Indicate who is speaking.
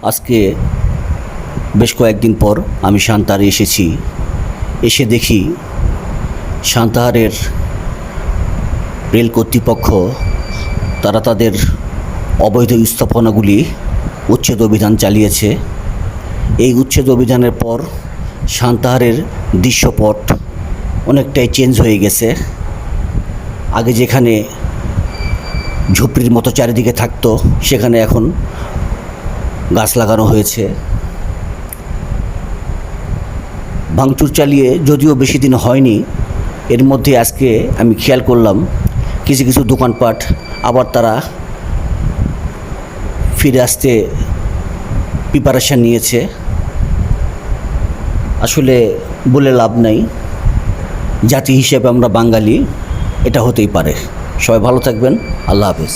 Speaker 1: আজকে বেশ কয়েকদিন পর আমি সান্তাহারে এসেছি। এসে দেখি সান্তাহারের রেল কর্তৃপক্ষ তারা তাদের অবৈধ স্থাপনাগুলি উচ্ছেদ অভিযান চালিয়েছে। এই উচ্ছেদ অভিযানের পর সান্তাহারের দৃশ্যপট অনেকটাই চেঞ্জ হয়ে গেছে। আগে যেখানে ঝুপড়ির মতো চারিদিকে থাকতো, সেখানে এখন গাছ লাগানো হয়েছে। ভাঙচুর চালিয়ে যদিও বেশি দিন হয়নি, এর মধ্যে আজকে আমি খেয়াল করলাম কিছু কিছু দোকানপাট আবার তারা ফিরে আসতে প্রিপারেশান নিয়েছে। আসলে বলে লাভ নাই, জাতি হিসেবে আমরা বাঙালি, এটা হতেই পারে। সবাই ভালো থাকবেন। আল্লাহ হাফেজ।